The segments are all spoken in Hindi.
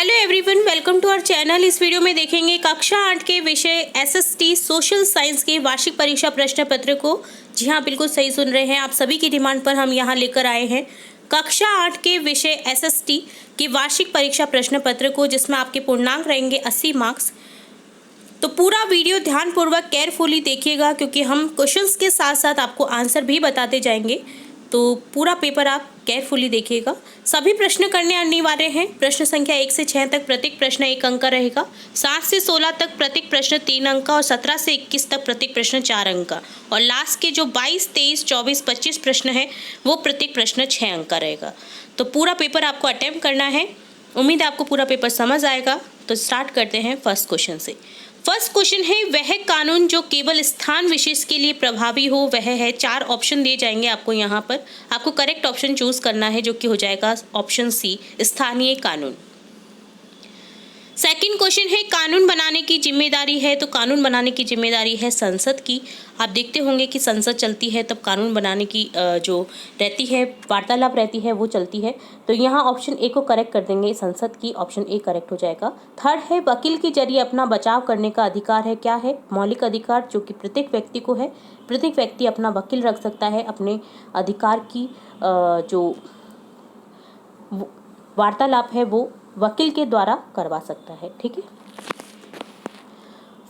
Hello everyone, welcome to our channel. इस वीडियो में देखेंगे कक्षा 8 के विषय एसएसटी सोशल साइंस के वार्षिक परीक्षा प्रश्न पत्र को। जी हाँ, बिल्कुल सही सुन रहे हैं। आप सभी की डिमांड पर हम यहाँ लेकर आए हैं कक्षा 8 के विषय एसएसटी के वार्षिक परीक्षा प्रश्न पत्र को, जिसमें आपके पूर्णांक रहेंगे 80 मार्क्स। तो पूरा वीडियो ध्यानपूर्वक केयरफुली देखिएगा, क्योंकि हम क्वेश्चंस के साथ साथ आपको आंसर भी बताते जाएंगे। तो पूरा पेपर आप केयरफुली देखिएगा। सभी प्रश्न करने अनिवार्य हैं। प्रश्न संख्या 1 से 6 तक प्रत्येक प्रश्न 1 अंक का रहेगा। 7 से 16 तक प्रत्येक प्रश्न 3 अंक का और 17 से 21 तक प्रत्येक प्रश्न 4 अंक का। और लास्ट के जो 22, 23, 24, 25 प्रश्न है वो प्रत्येक प्रश्न 6 अंक का रहेगा। तो पूरा पेपर आपको अटेम्प्ट करना है। उम्मीद है आपको पूरा पेपर समझ आएगा। तो स्टार्ट करते हैं फर्स्ट क्वेश्चन से। फर्स्ट क्वेश्चन है, वह कानून जो केवल स्थान विशेष के लिए प्रभावी हो वह है। 4 ऑप्शन दिए जाएंगे आपको यहाँ पर। आपको करेक्ट ऑप्शन चूज करना है, जो कि हो जाएगा ऑप्शन सी, स्थानीय कानून। सेकंड क्वेश्चन है, कानून बनाने की जिम्मेदारी है। तो कानून बनाने की जिम्मेदारी है संसद की। आप देखते होंगे कि संसद चलती है तब कानून बनाने की जो रहती है, वार्तालाप रहती है, वो चलती है। तो यहाँ ऑप्शन ए को करेक्ट कर देंगे, संसद की। ऑप्शन ए करेक्ट हो जाएगा। थर्ड है, वकील के जरिए अपना बचाव करने का अधिकार है। क्या है? मौलिक अधिकार, जो कि प्रत्येक व्यक्ति को है। प्रत्येक व्यक्ति अपना वकील रख सकता है, अपने अधिकार की जो वार्तालाप है वो वकील के द्वारा करवा सकता है। ठीक है।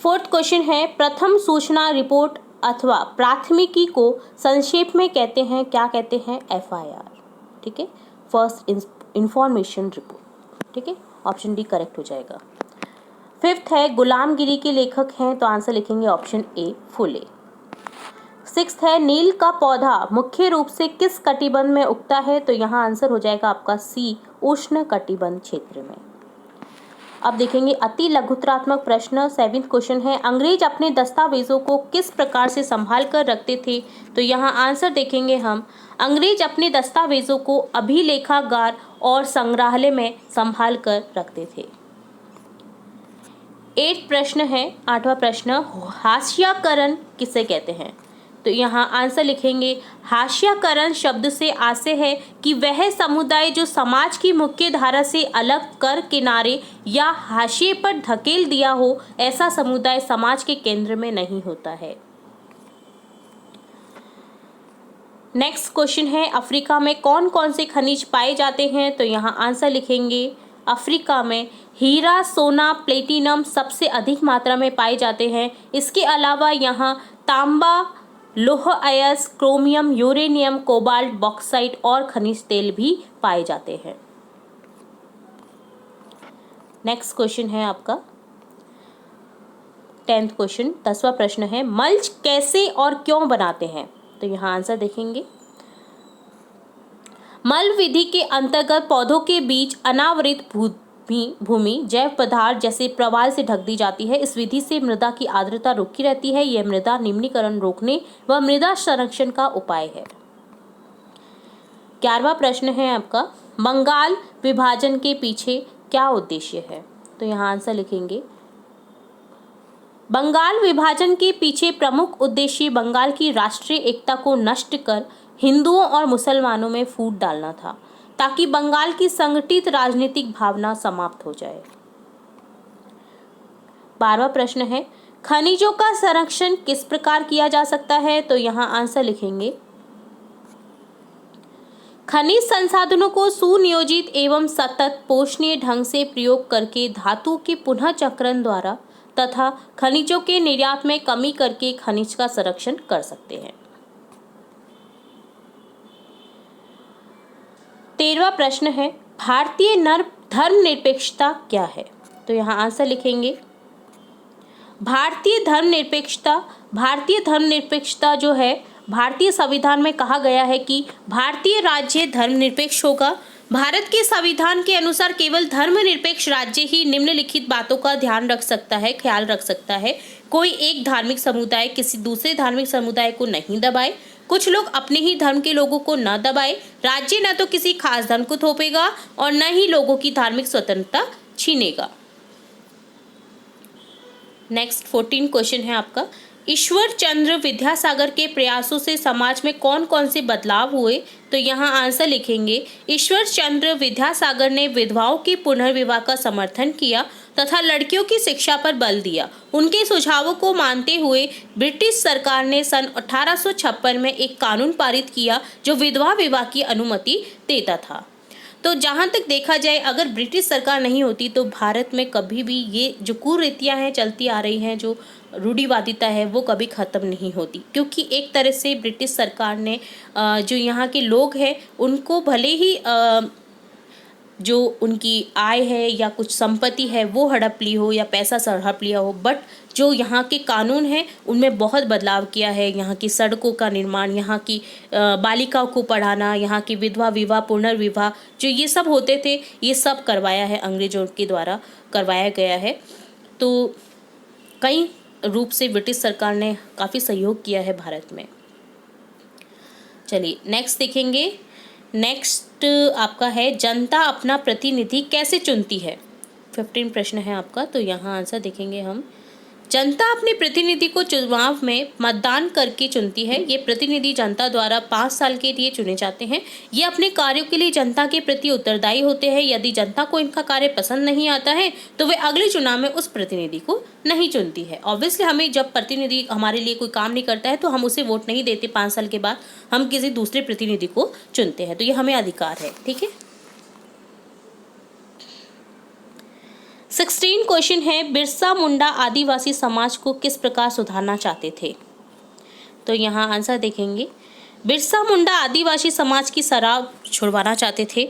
फोर्थ क्वेश्चन है, प्रथम सूचना रिपोर्ट अथवा प्राथमिकी को संक्षेप में कहते हैं। क्या कहते हैं? एफआईआर। ठीक है, फर्स्ट इंफॉर्मेशन रिपोर्ट। ठीक है, ऑप्शन डी करेक्ट हो जाएगा। फिफ्थ है, गुलामगिरी के लेखक हैं। तो आंसर लिखेंगे ऑप्शन ए, फुले। सिक्स्थ है, नील का पौधा मुख्य रूप से किस कटिबंध में उगता है? तो यहाँ आंसर हो जाएगा आपका सी, उष्ण कटिबंध क्षेत्र में। अब देखेंगे अति लघुत्रात्मक प्रश्न। 7th क्वेश्चन है, अंग्रेज अपने दस्तावेजों को किस प्रकार से संभाल कर रखते थे? तो यहाँ आंसर देखेंगे हम, अंग्रेज अपने दस्तावेजों को अभिलेखागार और संग्रहालय में संभाल कर रखते थे। 8th प्रश्न है, 8वां प्रश्न, हाशियाकरण किसे कहते हैं? तो यहाँ आंसर लिखेंगे, हाशियाकरण शब्द से आशय है कि वह समुदाय जो समाज की मुख्य धारा से अलग कर किनारे या हाशिए पर धकेल दिया हो, ऐसा समुदाय समाज के केंद्र में नहीं होता है। नेक्स्ट क्वेश्चन है, अफ्रीका में कौन कौन से खनिज पाए जाते हैं? तो यहाँ आंसर लिखेंगे, अफ्रीका में हीरा, सोना, प्लेटिनम सबसे अधिक मात्रा में पाए जाते हैं। इसके अलावा यहाँ तांबा, लोह अयस्क, क्रोमियम, यूरेनियम, कोबाल्ट, बॉक्साइट और खनिज तेल भी पाए जाते हैं। नेक्स्ट क्वेश्चन है आपका 10th क्वेश्चन, 10वां प्रश्न है, मल्च कैसे और क्यों बनाते हैं? तो यहाँ आंसर देखेंगे, मल्च विधि के अंतर्गत पौधों के बीच अनावृत भूमि जैव पदार्थ जैसे प्रवाल से ढक दी जाती है। इस विधि से मृदा की आर्द्रता रुकी रहती है। यह मृदा निम्नीकरण रोकने व मृदा संरक्षण का उपाय है। 11वां प्रश्न है आपका, बंगाल विभाजन के पीछे क्या उद्देश्य है? तो यहाँ आंसर लिखेंगे, बंगाल विभाजन के पीछे प्रमुख उद्देश्य बंगाल की राष्ट्रीय एकता को नष्ट कर हिंदुओं और मुसलमानों में फूट डालना था, ताकि बंगाल की संगठित राजनीतिक भावना समाप्त हो जाए। 12वां प्रश्न है, खनिजों का संरक्षण किस प्रकार किया जा सकता है? तो यहाँ आंसर लिखेंगे, खनिज संसाधनों को सुनियोजित एवं सतत पोषणीय ढंग से प्रयोग करके धातु के पुनः चक्रण द्वारा तथा खनिजों के निर्यात में कमी करके खनिज का संरक्षण कर सकते हैं। 13वां प्रश्न है, भारतीय धर्मनिरपेक्षता क्या है? तो यहाँ आंसर लिखेंगे, भारतीय धर्मनिरपेक्षता जो है, भारतीय संविधान में कहा गया है कि भारतीय राज्य धर्मनिरपेक्ष होगा। भारत के संविधान के अनुसार केवल धर्मनिरपेक्ष राज्य ही निम्नलिखित बातों का ध्यान रख सकता है, ख्याल रख सकता है। कोई एक धार्मिक समुदाय किसी दूसरे धार्मिक समुदाय को नहीं दबाए, कुछ लोग अपने ही धर्म के लोगों को न दबाए, राज्य न तो किसी खास धर्म को थोपेगा और न ही लोगों की धार्मिक स्वतंत्रता छीनेगा। नेक्स्ट 14 क्वेश्चन है आपका, ईश्वर चंद्र विद्यासागर के प्रयासों से समाज में कौन कौन से बदलाव हुए? तो यहाँ आंसर लिखेंगे, ईश्वर चंद्र विद्यासागर ने विधवाओं के पुनर्विवाह का समर्थन किया तथा लड़कियों की शिक्षा पर बल दिया। उनके सुझावों को मानते हुए ब्रिटिश सरकार ने सन 1856 में एक कानून पारित किया जो विधवा विवाह की अनुमति देता था। तो जहाँ तक देखा जाए, अगर ब्रिटिश सरकार नहीं होती तो भारत में कभी भी ये जो कुरीतियाँ हैं चलती आ रही हैं, जो रूढ़िवादिता है वो कभी ख़त्म नहीं होती, क्योंकि एक तरह से ब्रिटिश सरकार ने जो यहाँ के लोग हैं उनको भले ही जो उनकी आय है या कुछ संपत्ति है वो हड़प ली हो या पैसा हड़प लिया हो, बट जो यहाँ के कानून हैं उनमें बहुत बदलाव किया है। यहाँ की सड़कों का निर्माण, यहाँ की बालिकाओं को पढ़ाना, यहाँ की विधवा विवाह, पुनर्विवाह जो ये सब होते थे, ये सब करवाया है, अंग्रेजों के द्वारा करवाया गया है। तो कई रूप से ब्रिटिश सरकार ने काफ़ी सहयोग किया है भारत में। चलिए नेक्स्ट देखेंगे। नेक्स्ट आपका है, जनता अपना प्रतिनिधि कैसे चुनती है? 15 प्रश्न है आपका, तो यहाँ आंसर देखेंगे हम। जनता अपने प्रतिनिधि को चुनाव में मतदान करके चुनती है। ये प्रतिनिधि जनता द्वारा 5 साल के लिए चुने जाते हैं। ये अपने कार्यों के लिए जनता के प्रति उत्तरदायी होते हैं। यदि जनता को इनका कार्य पसंद नहीं आता है तो वे अगले चुनाव में उस प्रतिनिधि को नहीं चुनती है। ऑब्वियसली हमें जब प्रतिनिधि हमारे लिए कोई काम नहीं करता है तो हम उसे वोट नहीं देते, 5 साल के बाद हम किसी दूसरे प्रतिनिधि को चुनते हैं। तो ये हमें अधिकार है, ठीक है। 16 क्वेश्चन है, बिरसा मुंडा आदिवासी समाज को किस प्रकार सुधारना चाहते थे? तो यहाँ आंसर देखेंगे, बिरसा मुंडा आदिवासी समाज की शराब छुड़वाना चाहते थे।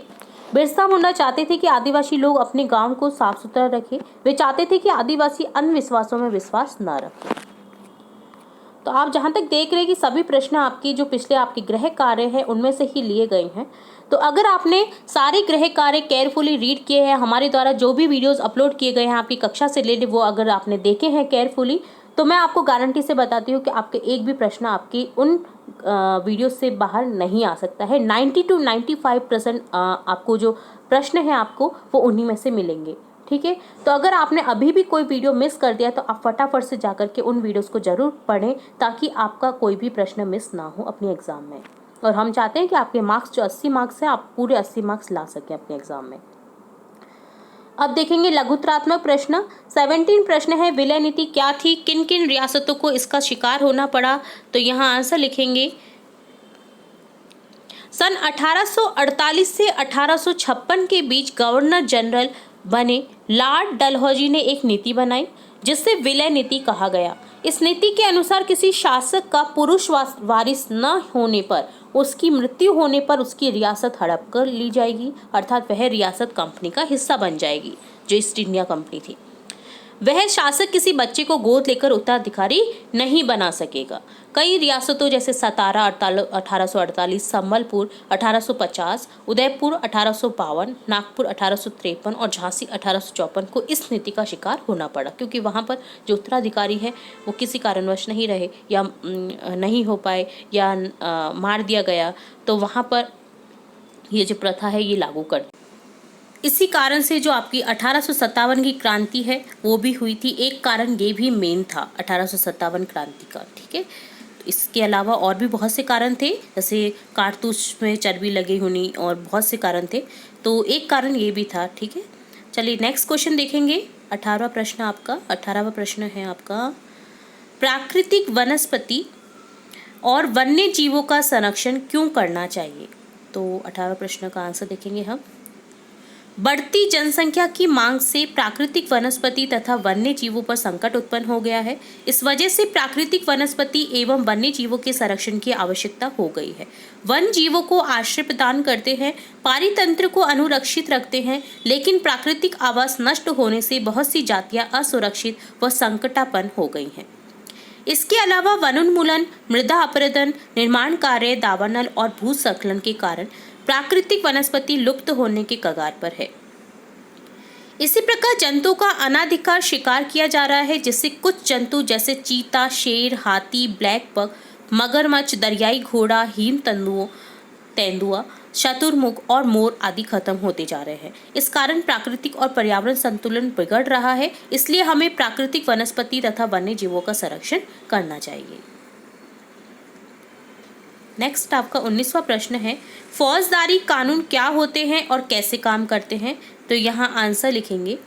बिरसा मुंडा चाहते थे कि आदिवासी लोग अपने गांव को साफ सुथरा रखें। वे चाहते थे कि आदिवासी अंधविश्वासों में विश्वास न रखें। तो आप जहाँ तक देख रहे हैं कि सभी प्रश्न आपकी जो पिछले आपके गृह कार्य हैं उनमें से ही लिए गए हैं। तो अगर आपने सारे गृह कार्य केयरफुली रीड किए हैं, हमारे द्वारा जो भी वीडियोस अपलोड किए गए हैं आपकी कक्षा से रिलेटेड, वो अगर आपने देखे हैं केयरफुली, तो मैं आपको गारंटी से बताती हूँ कि आपके एक भी प्रश्न आपकी उन वीडियो से बाहर नहीं आ सकता है। 90 to 95% आपको जो प्रश्न है आपको वो उन्हीं में से मिलेंगे, ठीक है। तो अगर आपने अभी भी कोई वीडियो मिस कर दिया तो आप फटाफट से जाकर के उन वीडियोस को जरूर पढ़ें, ताकि आपका कोई भी प्रश्न मिस ना हो अपने एग्जाम में। और हम चाहते हैं कि आपके मार्क्स जो 80 मार्क्स हैं, आप पूरे 80 मार्क्स ला सकें अपने एग्जाम में। अब देखेंगे लघुत्तरात्मक प्रश्न। 17 प्रश्न है, विलय नीति क्या थी? किन किन रियासतों को इसका शिकार होना पड़ा? तो यहाँ आंसर लिखेंगे, सन 1848 से 1856 के बीच गवर्नर जनरल बने लॉर्ड डलहौजी ने एक नीति बनाई जिससे विलय नीति कहा गया। इस नीति के अनुसार किसी शासक का पुरुष वारिस न होने पर, उसकी मृत्यु होने पर उसकी रियासत हड़प कर ली जाएगी, अर्थात वह रियासत कंपनी का हिस्सा बन जाएगी, जो ईस्ट इंडिया कंपनी थी। वह शासक किसी बच्चे को गोद लेकर उत्तराधिकारी नहीं बना सकेगा। कई रियासतों जैसे सतारा 1848, संबलपुर 1850, उदयपुर 1852, नागपुर 1853 और झांसी 1854 को इस नीति का शिकार होना पड़ा, क्योंकि वहाँ पर जो उत्तराधिकारी है वो किसी कारणवश नहीं रहे या नहीं हो पाए या मार दिया गया, तो वहाँ पर ये जो प्रथा है ये लागू कर। इसी कारण से जो आपकी 1857 की क्रांति है वो भी हुई थी। एक कारण ये भी मेन था 1857 क्रांति का, ठीक है। तो इसके अलावा और भी बहुत से कारण थे, जैसे कारतूस में चर्बी लगी होनी और बहुत से कारण थे, तो एक कारण ये भी था, ठीक है। चलिए नेक्स्ट क्वेश्चन देखेंगे। 18वां प्रश्न आपका, 18वां प्रश्न है आपका, प्राकृतिक वनस्पति और वन्य जीवों का संरक्षण क्यों करना चाहिए? तो 18वां प्रश्न का आंसर देखेंगे हम। बढ़ती जनसंख्या की मांग से प्राकृतिक वनस्पति तथा वन्य जीवों पर संकट उत्पन्न हो गया है। इस वजह से प्राकृतिक वनस्पति एवं वन्य जीवों के संरक्षण की आवश्यकता हो गई है। वन जीवों को आश्रय प्रदान करते हैं, पारितंत्र को अनुरक्षित रखते हैं, लेकिन प्राकृतिक आवास नष्ट होने से बहुत सी जातियां असुरक्षित व संकटापन्न हो गई हैं। इसके अलावा वनोन्मूलन, मृदा अपरदन, निर्माण कार्य, दावानल और भूस्खलन के कारण प्राकृतिक वनस्पति लुप्त होने के कगार पर है। इसी प्रकार जंतुओं का अनाधिकार शिकार किया जा रहा है, जिससे कुछ जंतु जैसे चीता, शेर, हाथी, ब्लैक बक, मगरमच्छ, दरियाई घोड़ा, हिम तेंदुआ, शुतुरमुर्ग और मोर आदि खत्म होते जा रहे हैं। इस कारण प्राकृतिक और पर्यावरण संतुलन बिगड़ रहा है, इसलिए हमें प्राकृतिक वनस्पति तथा वन्य जीवों का संरक्षण करना चाहिए। नेक्स्ट आपका 19वां प्रश्न है, फौजदारी कानून क्या होते हैं और कैसे काम करते हैं? तो यहाँ आंसर लिखेंगे,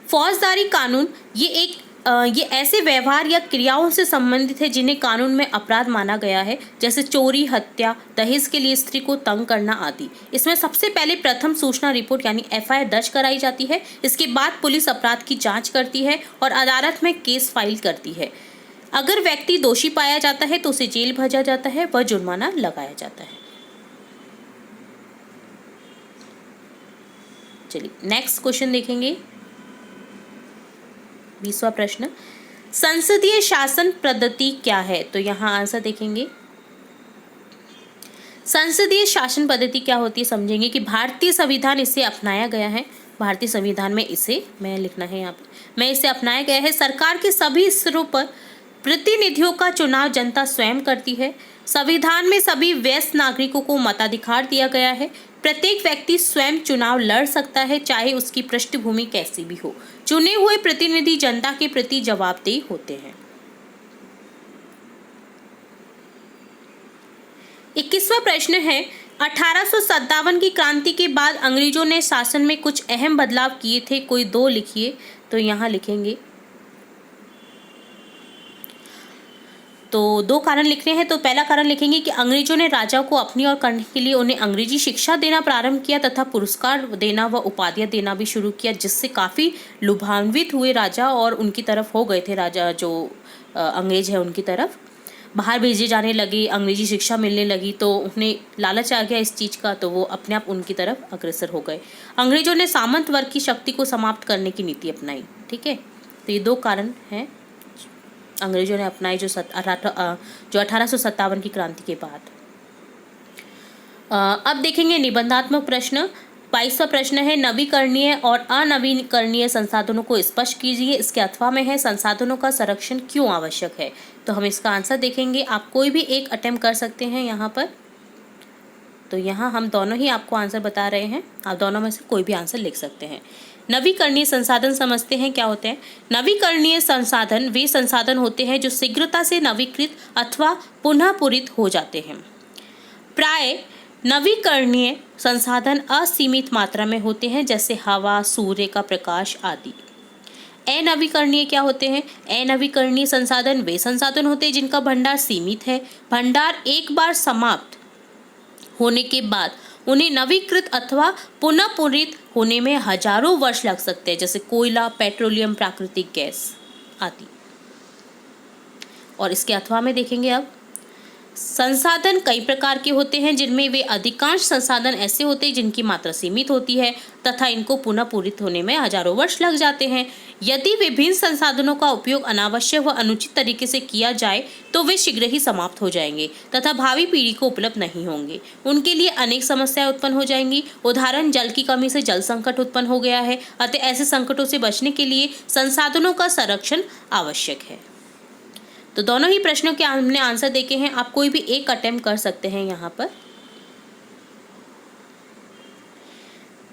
फौजदारी कानून ये ऐसे व्यवहार या क्रियाओं से संबंधित है जिन्हें कानून में अपराध माना गया है, जैसे चोरी, हत्या, दहेज के लिए स्त्री को तंग करना आदि। इसमें सबसे पहले प्रथम सूचना रिपोर्ट यानी FIR दर्ज कराई जाती है। इसके बाद पुलिस अपराध की जांच करती है और अदालत में केस फाइल करती है। अगर व्यक्ति दोषी पाया जाता है तो उसे जेल भेजा जाता है व जुर्माना लगाया जाता है। चलिए नेक्स्ट क्वेश्चन देखेंगे। 20वां प्रश्न, संसदीय शासन पद्धति क्या है? तो यहाँ आंसर देखेंगे, संसदीय शासन पद्धति क्या होती है समझेंगे कि भारतीय संविधान इसे अपनाया गया है। भारतीय संविधान में इसे लिखना है यहाँ पे, इसे अपनाया गया है। सरकार के सभी स्तरों पर प्रतिनिधियों का चुनाव जनता स्वयं करती है। संविधान में सभी वयस्क नागरिकों को मताधिकार दिया गया है। प्रत्येक व्यक्ति स्वयं चुनाव लड़ सकता है, चाहे उसकी पृष्ठभूमि कैसी भी हो। चुने हुए प्रतिनिधि जनता के प्रति जवाबदेह होते हैं। 21वां प्रश्न है, 1857 की क्रांति के बाद अंग्रेजों ने शासन में कुछ अहम बदलाव किए थे, कोई 2 लिखिए। तो यहाँ लिखेंगे, तो 2 कारण लिखने हैं। तो पहला कारण लिखेंगे कि अंग्रेजों ने राजा को अपनी ओर करने के लिए उन्हें अंग्रेजी शिक्षा देना प्रारंभ किया तथा पुरस्कार देना व उपाधियां देना भी शुरू किया, जिससे काफ़ी लुभान्वित हुए राजा और उनकी तरफ हो गए थे। राजा जो अंग्रेज है उनकी तरफ बाहर भेजे जाने लगे, अंग्रेजी शिक्षा मिलने लगी, तो उन्हें लालच आ गया इस चीज़ का, तो वो अपने आप उनकी तरफ अग्रसर हो गए। अंग्रेजों ने सामंत वर्ग की शक्ति को समाप्त करने की नीति अपनाई। ठीक है, तो ये 2 कारण हैं अंग्रेजों ने अपनाई जो 1857 की क्रांति के बाद। अब देखेंगे निबंधात्मक प्रश्न। 22वां प्रश्न है, नवीकरणीय और अनवीकरणीय संसाधनों को स्पष्ट कीजिए। इसके अथवा में है, संसाधनों का संरक्षण क्यों आवश्यक है? तो हम इसका आंसर देखेंगे। आप कोई भी एक अटेम्प्ट कर सकते हैं यहाँ पर। तो यहाँ हम दोनों ही आपको आंसर बता रहे हैं, आप दोनों में से कोई भी आंसर लिख सकते हैं। नवीकरणीय संसाधन समझते हैं क्या होते हैं। नवीकरणीय संसाधन वे संसाधन होते हैं जो शीघ्रता से नवीकृत अथवा पुनः पूरित हो जाते हैं। प्राय नवीकरणीय संसाधन असीमित मात्रा में होते हैं, जैसे हवा, सूर्य का प्रकाश आदि। अनवीकरणीय क्या होते हैं? अनवीकरणीय संसाधन वे संसाधन होते हैं जिनका भंडार सीमित है। भंडार एक बार समाप्त होने के बाद उन्हें नवीकृत अथवा पुनः पूरित होने में हजारों वर्ष लग सकते हैं, जैसे कोयला, पेट्रोलियम, प्राकृतिक गैस आदि। और इसके अथवा में देखेंगे अब, संसाधन कई प्रकार के होते हैं, जिनमें वे अधिकांश संसाधन ऐसे होते हैं जिनकी मात्रा सीमित होती है तथा इनको पुनः पूरित होने में हजारों वर्ष लग जाते हैं। यदि विभिन्न संसाधनों का उपयोग अनावश्यक व अनुचित तरीके से किया जाए तो वे शीघ्र ही समाप्त हो जाएंगे तथा भावी पीढ़ी को उपलब्ध नहीं होंगे। उनके लिए अनेक समस्याएं उत्पन्न हो जाएंगी। उदाहरण, जल की कमी से जल संकट उत्पन्न हो गया है। अतः ऐसे संकटों से बचने के लिए संसाधनों का संरक्षण आवश्यक है। तो दोनों ही प्रश्नों के हमने आंसर देखे हैं। आप कोई भी एक अटेम्प्ट कर सकते हैं यहाँ पर।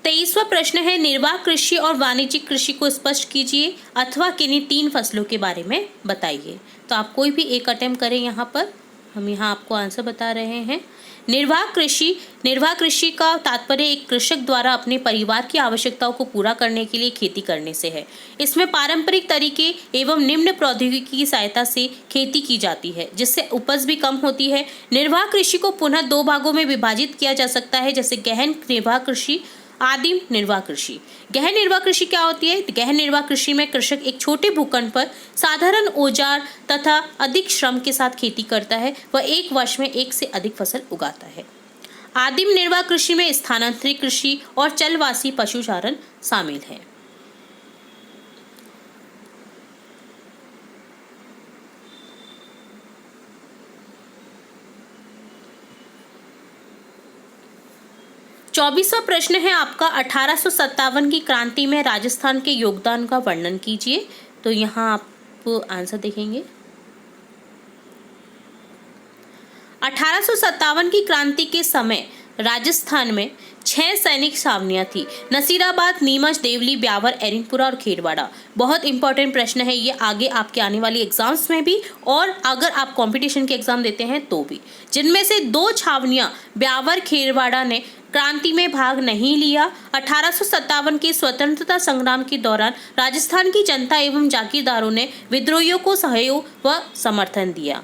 23वां प्रश्न है, निर्वाह कृषि और वाणिज्यिक कृषि को स्पष्ट कीजिए अथवा किन्हीं 3 फसलों के बारे में बताइए। तो आप कोई भी एक अटेम्प्ट करें यहाँ पर। हम यहाँ आपको आंसर बता रहे हैं। निर्वाह कृषि का तात्पर्य एक कृषक द्वारा अपने परिवार की आवश्यकताओं को पूरा करने के लिए खेती करने से है। इसमें पारंपरिक तरीके एवं निम्न प्रौद्योगिकी की सहायता से खेती की जाती है, जिससे उपज भी कम होती है। निर्वाह कृषि को पुनः 2 भागों में विभाजित किया जा सकता है, जैसे गहन निर्वाह कृषि, आदिम निर्वाह कृषि। गहन निर्वाह कृषि क्या होती है? गहन निर्वाह कृषि में कृषक एक छोटे भूखंड पर साधारण औजार तथा अधिक श्रम के साथ खेती करता है। वह एक वर्ष में 1 से अधिक फसल उगाता है। आदिम निर्वाह कृषि में स्थानांतरित कृषि और चलवासी पशुचारण शामिल है। चौबीसवां प्रश्न है आपका, 1857 की क्रांति में राजस्थान के योगदान का वर्णन कीजिए। तो यहाँ आप आंसर देखेंगे। 1857 की क्रांति के समय राजस्थान में 6 सैनिक छावनियां थी। नसीराबाद, नीमच, देवली, ब्यावर, एरिनपुरा और खेरवाड़ा। बहुत इंपॉर्टेंट प्रश्न है ये, आगे आपके आने वाली एग्जाम्स में भी और अगर आप कंपटीशन के एग्जाम देते हैं तो भी। जिनमें से 2 छावनियां ब्यावर, खेरवाड़ा ने क्रांति में भाग नहीं लिया। 1857 के स्वतंत्रता संग्राम के दौरान राजस्थान की जनता एवं जागीरदारों ने विद्रोहियों को सहयोग व समर्थन दिया।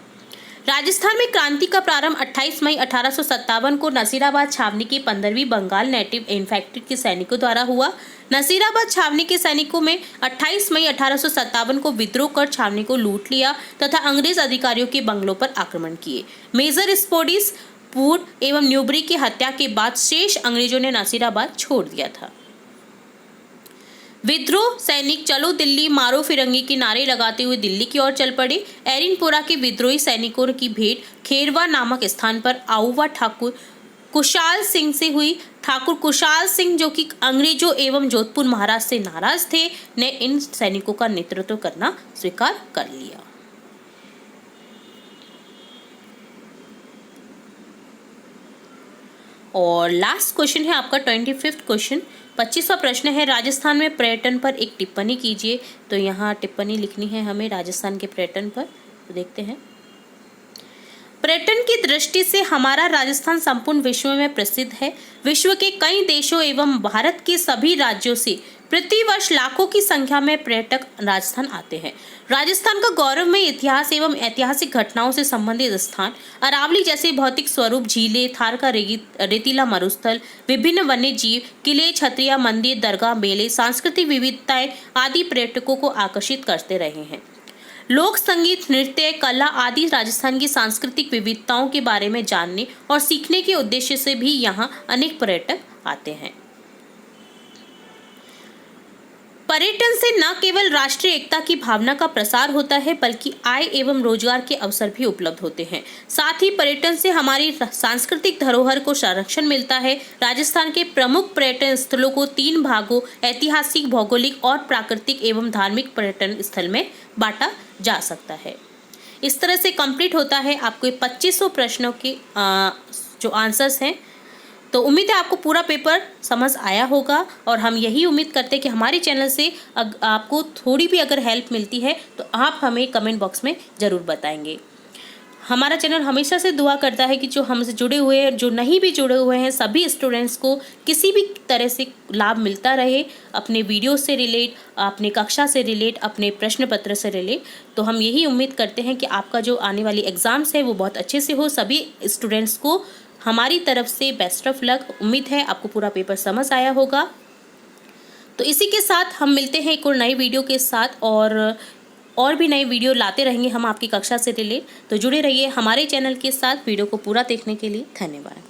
राजस्थान में क्रांति का प्रारंभ 28 मई 1857 को नसीराबाद छावनी की 15वीं बंगाल नेटिव इन्फैंट्री के सैनिकों द्वारा हुआ। नसीराबाद छावनी के सैनिकों में 28 मई 1857 को विद्रोह कर छावनी को लूट लिया तथा अंग्रेज अधिकारियों के बंगलों पर आक्रमण किए। मेजर स्पोर्टिस, पूर एवं न्यूबरी की हत्या के बाद शेष अंग्रेजों ने नसीराबाद छोड़ दिया था। विद्रोह सैनिक चलो दिल्ली मारो फिरंगी के नारे लगाते हुए दिल्ली की ओर चल पड़े। एरिनपुरा के विद्रोही सैनिकों की भेंट खेरवा नामक स्थान पर आउवा ठाकुर कुशाल सिंह से हुई। ठाकुर कुशाल सिंह, जो कि अंग्रेजों एवं जोधपुर महाराज से नाराज थे, ने इन सैनिकों का नेतृत्व करना स्वीकार कर लिया। और लास्ट क्वेश्चन है आपका 25वां क्वेश्चन, 25वां प्रश्न है, राजस्थान में पर्यटन पर एक टिप्पणी कीजिए। तो यहाँ टिप्पणी लिखनी है हमें राजस्थान के पर्यटन पर। तो देखते हैं। पर्यटन की दृष्टि से हमारा राजस्थान संपूर्ण विश्व में प्रसिद्ध है। विश्व के कई देशों एवं भारत के सभी राज्यों से प्रतिवर्ष लाखों की संख्या में पर्यटक राजस्थान आते हैं। राजस्थान का गौरवमय इतिहास एवं ऐतिहासिक घटनाओं से संबंधित स्थान, अरावली जैसे भौतिक स्वरूप, झीलें, थार का रेतीला मरुस्थल, विभिन्न वन्य जीव, किले, छतरियां, मंदिर, दरगाह, मेले, सांस्कृतिक विविधताएं आदि पर्यटकों को आकर्षित करते रहे हैं। लोक संगीत, नृत्य, कला आदि राजस्थान की सांस्कृतिक विविधताओं के बारे में जानने और सीखने के उद्देश्य से भी यहाँ अनेक पर्यटक आते हैं। पर्यटन से न केवल राष्ट्रीय एकता की भावना का प्रसार होता है बल्कि आय एवं रोजगार के अवसर भी उपलब्ध होते हैं। साथ ही पर्यटन से हमारी सांस्कृतिक धरोहर को संरक्षण मिलता है। राजस्थान के प्रमुख पर्यटन स्थलों को 3 भागों ऐतिहासिक, भौगोलिक और प्राकृतिक एवं धार्मिक पर्यटन स्थल में बांटा जा सकता है। इस तरह से कंप्लीट होता है आपको 2500 प्रश्नों के जो आंसर्स हैं। तो उम्मीद है आपको पूरा पेपर समझ आया होगा और हम यही उम्मीद करते हैं कि हमारे चैनल से आपको थोड़ी भी अगर हेल्प मिलती है तो आप हमें कमेंट बॉक्स में ज़रूर बताएंगे। हमारा चैनल हमेशा से दुआ करता है कि जो हमसे जुड़े हुए हैं, जो नहीं भी जुड़े हुए हैं, सभी स्टूडेंट्स को किसी भी तरह से लाभ मिलता रहे, अपने वीडियो से रिलेट, अपने कक्षा से रिलेट, अपने प्रश्न पत्र से रिलेट। तो हम यही उम्मीद करते हैं कि आपका जो आने वाली एग्ज़ाम्स है वो बहुत अच्छे से हो। सभी स्टूडेंट्स को हमारी तरफ से बेस्ट ऑफ लक। उम्मीद है आपको पूरा पेपर समझ आया होगा। तो इसी के साथ हम मिलते हैं एक और नई वीडियो के साथ और भी नई वीडियो लाते रहेंगे हम आपकी कक्षा से रिलेट। तो जुड़े रहिए हमारे चैनल के साथ। वीडियो को पूरा देखने के लिए धन्यवाद।